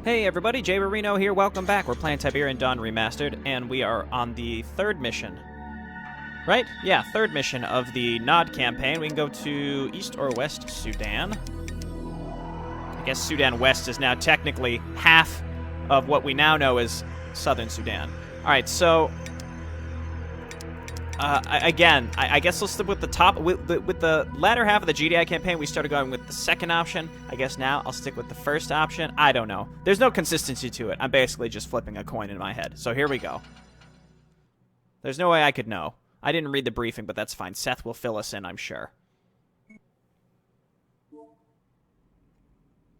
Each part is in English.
Hey everybody, Jay Marino here, welcome back. We're playing Tiberian Dawn Remastered, and we are on the third mission. Right? Yeah, third mission of the Nod campaign. We can go to East or West Sudan. I guess Sudan West is now technically half of what we now know as Southern Sudan. Alright, so... I guess we'll stick with the top. With the latter half of the GDI campaign, we started going with the second option. I guess now I'll stick with the first option. I don't know. There's no consistency to it. I'm basically just flipping a coin in my head. So here we go. There's no way I could know. I didn't read the briefing, but that's fine. Seth will fill us in, I'm sure.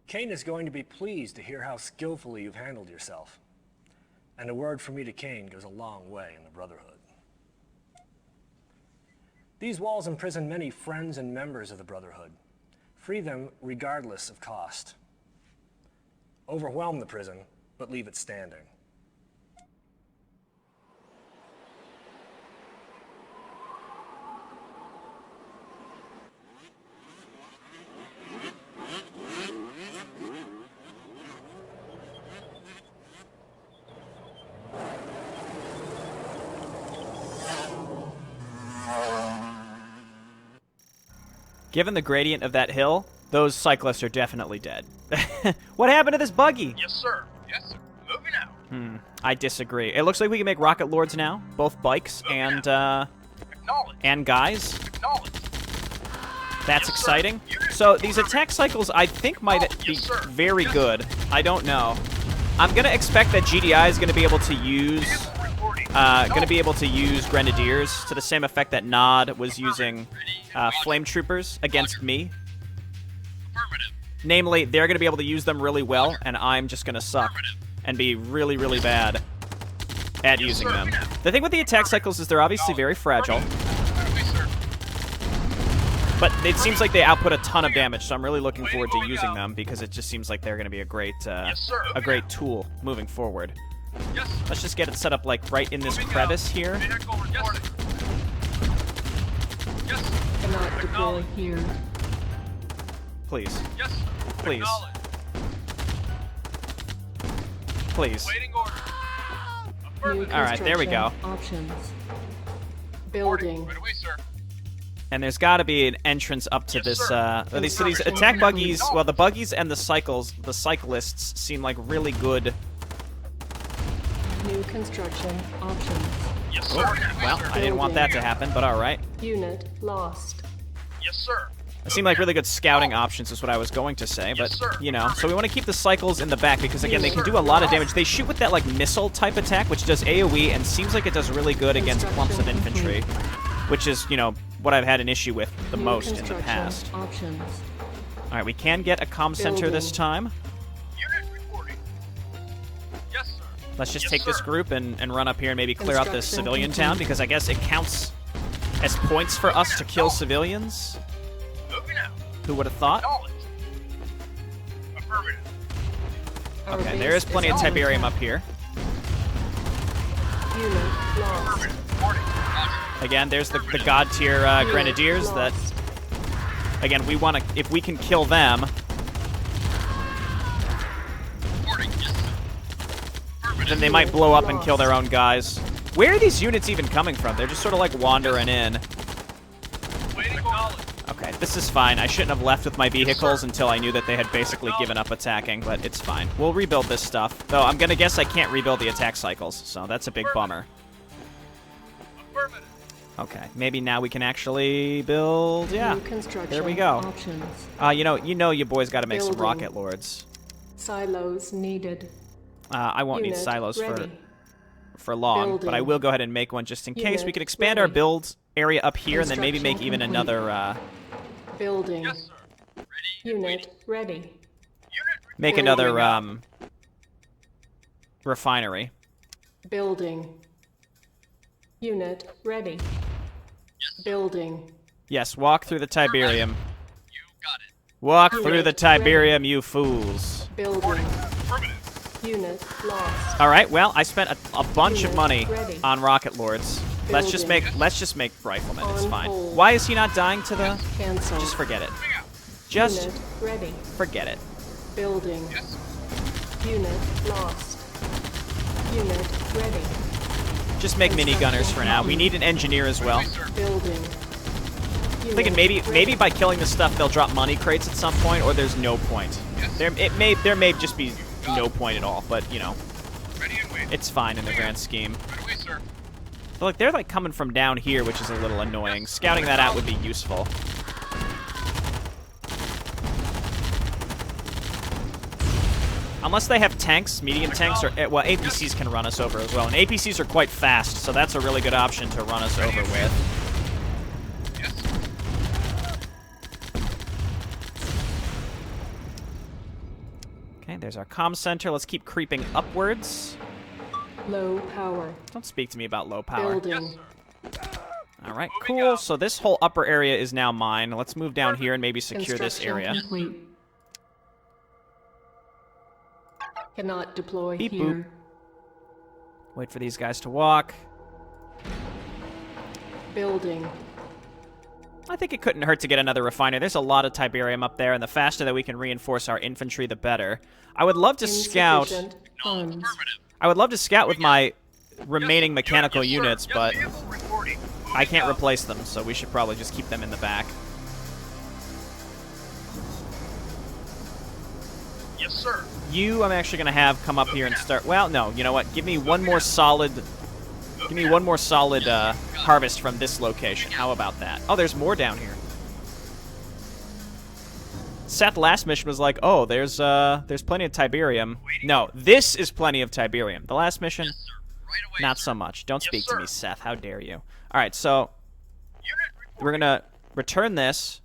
Cain is going to be pleased to hear how skillfully you've handled yourself. And a word from me to Cain goes a long way in the Brotherhood. These walls imprison many friends and members of the Brotherhood. Free them regardless of cost. Overwhelm the prison, but leave it standing. Given the gradient of that hill, those cyclists are definitely dead. What happened to this buggy? Yes, sir. Yes, sir. Moving out. I disagree. It looks like we can make rocket lords now, both bikes and guys. That's exciting. So these attack cycles, I think, might be very good. I don't know. I'm gonna expect that GDI is gonna be able to use grenadiers to the same effect that Nod was using flame troopers against me. Namely, they're going to be able to use them really well, and I'm just going to suck and be really, really bad at using them. The thing with the attack cycles is they're obviously very fragile, but it seems like they output a ton of damage, so I'm really looking forward to using them because it just seems like they're going to be a great tool moving forward. Let's just get it set up like right in this crevice here. Cannot deploy here. Please. Please. Please. Alright, there we go. Options. Building. And there's got to be an entrance up to this, so these attack buggies, well, the buggies and the cyclists seem like really good. New construction options. Yes, sir. Well, I didn't want that to happen, but alright. Unit lost. Yes, sir. They seem like really good scouting options is what I was going to say, but, you know, so we want to keep the cycles in the back because, again, they can do a lot of damage. They shoot with that, like, missile-type attack, which does AoE and seems like it does really good against clumps of infantry, which is, you know, what I've had an issue with the most in the past. Alright, we can get a comm center this time. Let's just take this group and run up here and maybe clear out this civilian town, because I guess it counts as points for us to kill civilians. Who would have thought? Okay, there is plenty of Tiberium up here. Again, there's the god tier grenadiers that, again, we want to, if we can kill them. Then they might blow up and kill their own guys. Where are these units even coming from? They're just sort of like wandering in. Okay, this is fine. I shouldn't have left with my vehicles until I knew that they had basically given up attacking, but it's fine. We'll rebuild this stuff. Though I'm gonna guess I can't rebuild the attack cycles, so that's a big bummer. Okay, maybe now we can actually build. Yeah, there we go. You know, you boys got to make some rocket lords. Silos needed. I won't need silos for long, but I will go ahead and make one just in case. We could expand our build area up here and then maybe make even another building. Yes, sir. Unit ready. Make another refinery. Building. Unit ready. Building. Yes, walk through the Tiberium. You got it. Walk through the Tiberium, you fools. Building. Unit lost. All right. Well, I spent a bunch of money on rocket lords. Let's just make riflemen. It's fine. Why is he not dying to the? Cancel. Just forget it. Just ready. Forget it. Building. Unit lost. Unit ready. Just make minigunners for now. We need an engineer as well. Building. I'm thinking maybe by killing this stuff they'll drop money crates at some point, or there's no point. There may just be no point at all, but you know, it's fine in the grand scheme. But look, they're like coming from down here, which is a little annoying. Scouting that out would be useful. Unless they have tanks, medium tanks, or well, APCs can run us over as well, and APCs are quite fast, so that's a really good option to run us over with. Okay, there's our comm center. Let's keep creeping upwards. Low power. Don't speak to me about low power. Building. All right, cool. So this whole upper area is now mine. Let's move down here and maybe secure this area. Complete. Cannot deploy Beep, here. boop. Wait for these guys to walk. Building. I think it couldn't hurt to get another refiner. There's a lot of Tiberium up there, and the faster that we can reinforce our infantry, the better. I would love to scout. Insufficient funds. I would love to scout with my remaining mechanical units, but I can't replace them, so we should probably just keep them in the back. Yes, sir. You, I'm actually going to have come up here and start. Well, no, you know what? Give me one more solid. Give me one more solid harvest from this location. How about that? Oh, there's more down here. Seth last mission was like, oh, there's plenty of Tiberium. No, this is plenty of Tiberium. The last mission, not so much. Don't speak to me, Seth. How dare you? All right, so we're going to return this,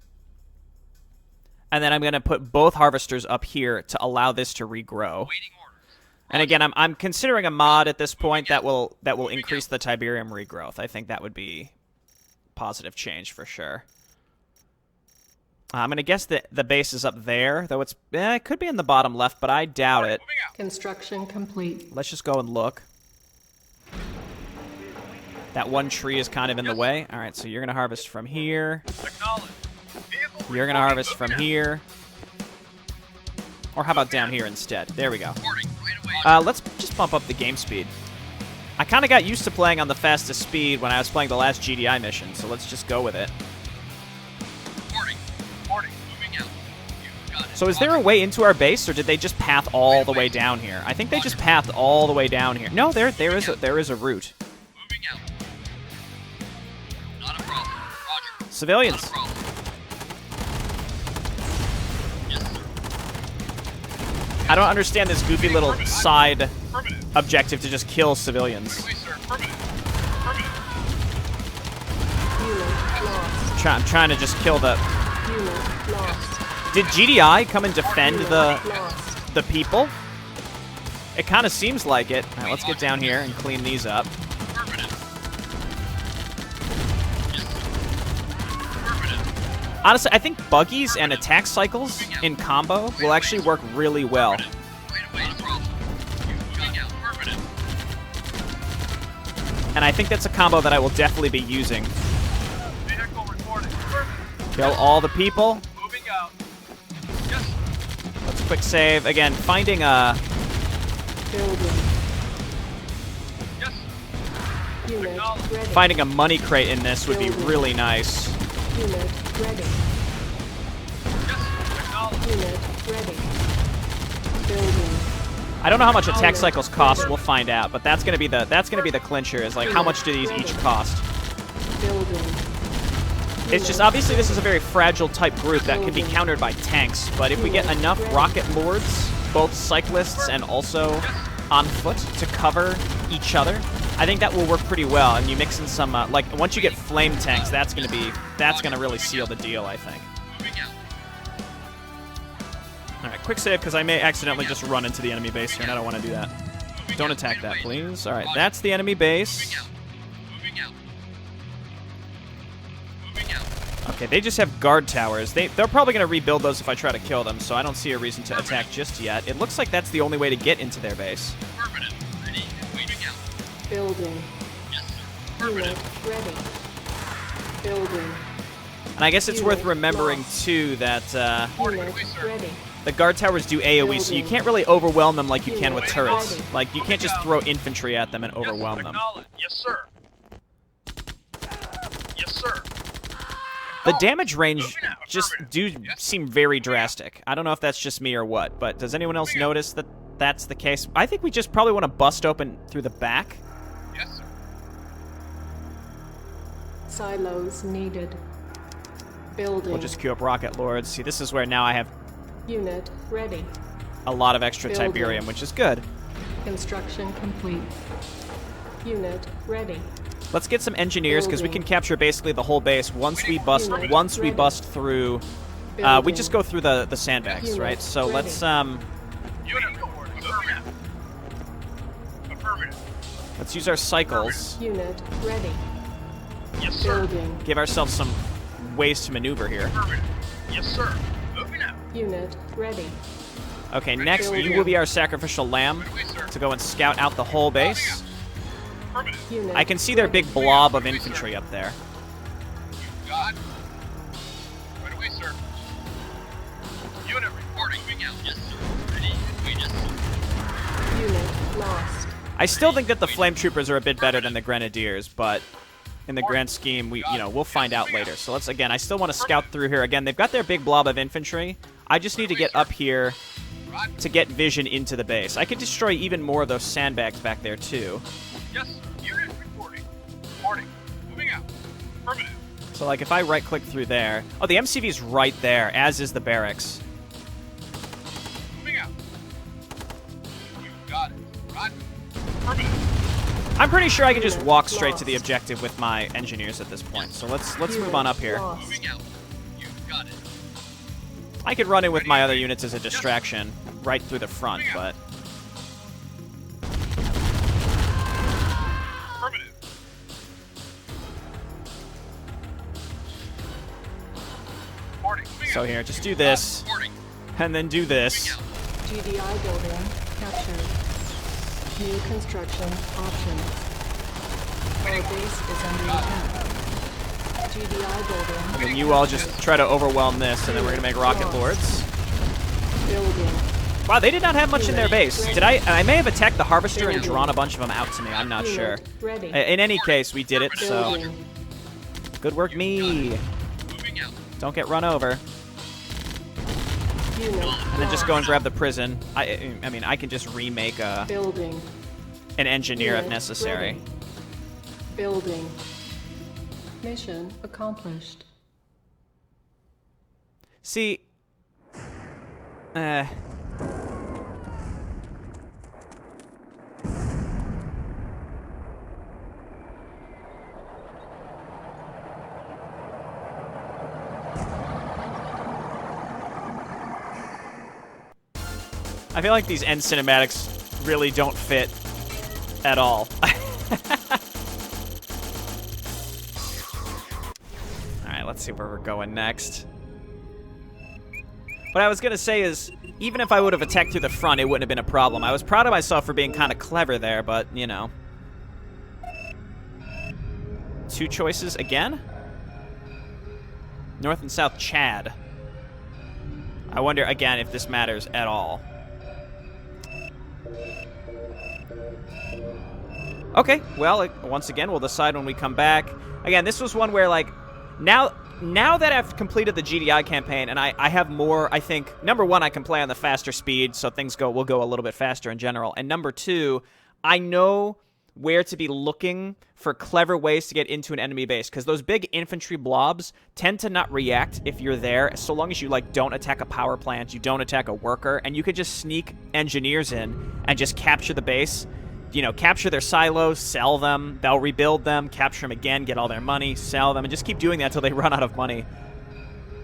and then I'm going to put both harvesters up here to allow this to regrow. And again, I'm considering a mod at this point that will increase the Tiberium regrowth. I think that would be positive change for sure. I'm going to guess that the base is up there, though it could be in the bottom left, but I doubt it. Construction complete. Let's just go and look. That one tree is kind of in the way. All right, so you're going to harvest from here. You're going to harvest from here. Or how about down here instead? There we go. Let's just bump up the game speed. I kind of got used to playing on the fastest speed when I was playing the last GDI mission, so let's just go with it. So is there a way into our base, or did they just path all the way down here? I think they just pathed all the way down here. No, there is a route. Civilians. I don't understand this goofy little side objective to just kill civilians. I'm trying to just kill the... Did GDI come and defend the people? It kind of seems like it. All right, let's get down here and clean these up. Honestly, I think buggies and attack cycles in combo will actually work really well. And I think that's a combo that I will definitely be using. Kill all the people. Let's quick save. Again, finding a... Finding a money crate in this would be really nice. Unit ready. Unit ready. Building. I don't know how much attack cycles cost. We'll find out, but that's gonna be the clincher. Is like how much do these each cost? Building. It's just obviously this is a very fragile type group that can be countered by tanks. But if we get enough rocket lords, both cyclists and also on foot, to cover each other, I think that will work pretty well. And you mix in some like once you get flame tanks, that's gonna really seal the deal, I think. All right, quick save because I may accidentally just run into the enemy base here, and I don't want to do that. Don't attack that, please. All right, that's the enemy base. Okay, they just have guard towers. They're probably going to rebuild those if I try to kill them, so I don't see a reason to attack just yet. It looks like that's the only way to get into their base. Building. Unit ready. Building. And I guess it's worth remembering, too, that... Unit ready. The guard towers do AoE, so you can't really overwhelm them like you can with turrets. Like, you can't just throw infantry at them and overwhelm them. Yes, sir. Yes, sir. The damage range just do seem very drastic. I don't know if that's just me or what, but does anyone else notice that that's the case? I think we just probably want to bust open through the back. Yes, sir. Silos needed. Building. We'll just queue up rocket lords. See, this is where now I have Unit ready. a lot of extra Building. Tiberium, which is good. Construction complete. Unit ready. Let's get some engineers because we can capture basically the whole base once we bust through. We just go through the sandbags, right? So let's Unit. Affirmative. Affirmative. let's use our cycles. Unit ready. Yes, sir. Building. Give ourselves some ways to maneuver here. Affirmative. Yes, sir. Moving out. Unit ready. Okay, next you will be our sacrificial lamb Right away, sir. to go and scout out the whole base. Affirmative. Unit I can see their big blob of infantry up there. God. Right away, sir. Unit reporting. Moving out. Yes, sir. Ready. Wait, yes, sir. Unit lost. I still think that the flame troopers are a bit better than the grenadiers, but in the grand scheme, we'll find out later. So let's again. I still want to scout through here again. They've got their big blob of infantry. I just need to get up here to get vision into the base. I could destroy even more of those sandbags back there too. Yes, sir. Unit reporting. Reporting. Moving out. Affirmative. So like if I right click through there, oh the MCV's right there, as is the barracks. Moving out. You got it. Roger. Affirmative. I'm pretty sure I can just walk straight to the objective with my engineers at this point. So let's move on up here. Lost. Moving out. You got it. I could run in with my other units as a distraction right through the front, but Affirmative. Reporting. Moving so out. here, just do this Reporting. and then do this. GDI building captured. New construction options. Our base is under attack. GDI building. And then you all just try to overwhelm this, and then we're gonna make rocket lords. Building. Wow, they did not have much in their base. Did I may have attacked the harvester and drawn a bunch of them out to me. I'm not sure. Unit ready. In any case, we did it, so Building. good work, me. Moving out. Don't get run over. Unit And then just go and grab the prison. I mean, I can just remake building. an engineer if Unit necessary. ready. Building. Mission accomplished. See, I feel like these end cinematics really don't fit at all. Alright, let's see where we're going next. What I was going to say is, even if I would have attacked through the front, it wouldn't have been a problem. I was proud of myself for being kind of clever there, but, you know. Two choices again? North and South Chad. I wonder, again, if this matters at all. Okay, well, once again, we'll decide when we come back. Again, this was one where, like, now that I've completed the GDI campaign, and I have more, I think, number one, I can play on the faster speed, so things will go a little bit faster in general. And number two, I know where to be looking for clever ways to get into an enemy base, because those big infantry blobs tend to not react if you're there, so long as you, like, don't attack a power plant, you don't attack a worker, and you could just sneak engineers in and just capture the base. You know, capture their silos, sell them, they'll rebuild them, capture them again, get all their money, sell them, and just keep doing that until they run out of money.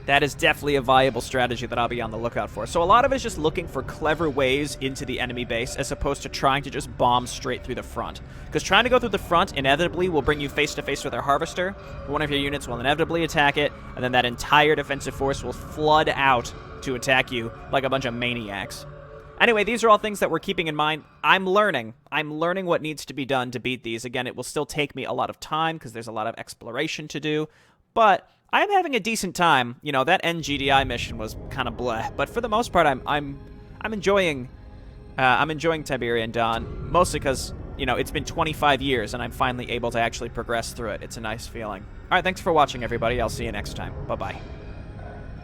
That is definitely a viable strategy that I'll be on the lookout for. So a lot of it is just looking for clever ways into the enemy base as opposed to trying to just bomb straight through the front. Because trying to go through the front inevitably will bring you face-to-face with their harvester. One of your units will inevitably attack it, and then that entire defensive force will flood out to attack you like a bunch of maniacs. Anyway, these are all things that we're keeping in mind. I'm learning what needs to be done to beat these. Again, it will still take me a lot of time because there's a lot of exploration to do, but I'm having a decent time. You know, that NGDI mission was kind of bleh, but for the most part, I'm enjoying. I'm enjoying Tiberian Dawn, mostly because, you know, it's been 25 years and I'm finally able to actually progress through it. It's a nice feeling. All right, thanks for watching, everybody. I'll see you next time. Bye-bye.